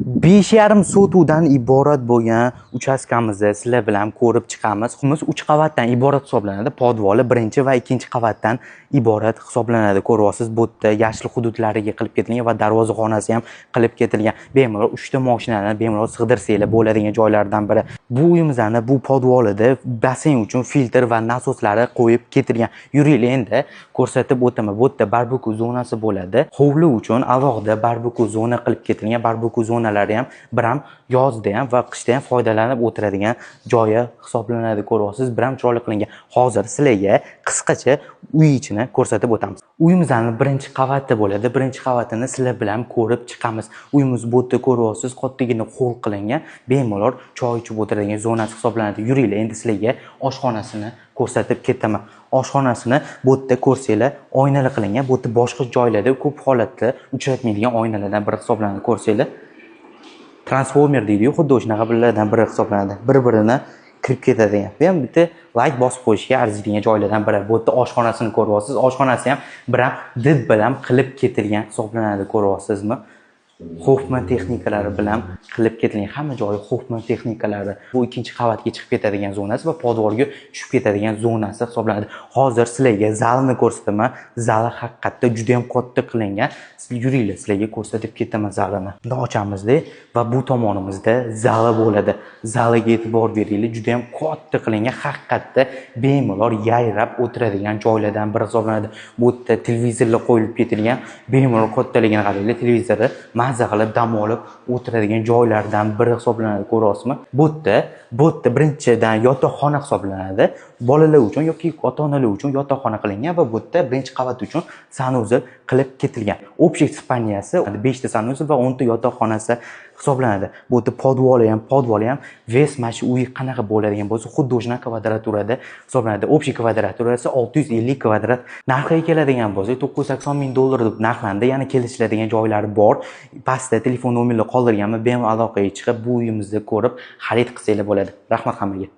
5,5 sotuvdan iborat bo'lgan uchastkamizni sizlar bilan ko'rib chiqamiz. Xumuz 3 qavatdan iborat hisoblanadi. Podvoli birinchi va ikkinchi qavatdan iborat hisoblanadi. Ko'ryapsiz, bu yerda yashil hududlariga qilib ketilgan va darvozaxonasi ham qilib ketilgan. Bemalol 3 ta mashinani bemalol sig'dirsanglar bo'ladigan joylardan biri. Bu uyimizni bu podvolida basseyn uchun filtr va nasoslari qo'yib ketilgan. Yuringlar endi ko'rsatib o'taman. Bu yerda barbeku zonasi bo'ladi. Hovli uchun alohida barbeku zona qilib ketilgan. Barbeku zonalari ham biram yozda ham va qishda ham foydalanib o'tiradigan joyi hisoblanadi. Ko'ryapsiz, biram chiroyli qilingan. Hozir sizlarga qisqacha uy ichini ko'rsatib o'tamiz. Uyimizning birinchi qavati bo'ladi. Birinchi qavatini sizlar bilan ko'rib chiqamiz. Uyimiz bu yerda ko'ryapsiz, kattagina xo'l qilingan, bemalol choy ichib o'tiradigan zonasi hisoblanadi. Yuringlar, endi sizlarga oshxonasini ko'rsatib ketaman. Oshxonasini bu yerda ko'rsanglar, oynali qilingan. Bu yerda boshqa joylarda ko'p holatda uchratmaydigan oynalardan biri hisoblanadi. Ko'rsanglar, transformer deydi-yu, xuddi o'shaqa birlardan biri hisoblanadi. Bir-birini kirib ketadigan. Bu ham bitta like bosib qo'yishga arziydigan joylardan biri. Bu yerda oshxonasini ko'ryapsiz. Oshxonasi ham biram did bilan qilib ketilgan hisoblanadi. Ko'ryapsizmi? Hoffman texnikalari bilan qilib ketilgan. Hamma joyi Hoffman texnikalari. Bu ikkinchi qavatga chiqib ketadigan zonasi va podvolga tushib ketadigan zonasi hisoblanadi. Hozir sizlarga zalni ko'rsataman. Zali haqiqatda juda ham katta qilingan. Yuringlar, sizlarga ko'rsatib ketaman zalini. Buni ochamiz-da va bu tomonimizda zali bo'ladi. Zaliga e'tibor beringlar, juda ham katta qilingan, haqiqatda bemalol yayrab o'tiradigan joylardan biri hisoblanadi. Bu yerda televizorlar qo'yilib ketilgan, bemalol kattaligini qaranglar, televizorni mazza qilib dam olib o'tiradigan joylardan biri hisoblanadi. Ko'ryapsizmi? Bu yerda birinchidan yotoqxona hisoblanadi. Bolalar uchun yoki ota-onalar uchun yotoqxona qilingan va bu yerda birinchi qavat uchun sanuzel qilib ketilgan. Общий spaniyasi 5 ta sanuzel va 10 ta yotoqxonasi hisoblanadi. Bu yerda podvoli ham ves mashi uy qanaqa bo'ladigan bo'lsa, xuddi o'sha kvadraturada hisoblanadi. Общий kvadraturasi 650 kvadrat. Narxiga keladigan bo'lsa, $980,000 deb narxlandi. Yana kelishiladigan joylari bor. Pastda telefon nomerlarini qoldirganman. Bemalol aloqaga chiqib, bu uyimizni ko'rib xarid qilsanglar bo'ladi. Rahmat hammaga.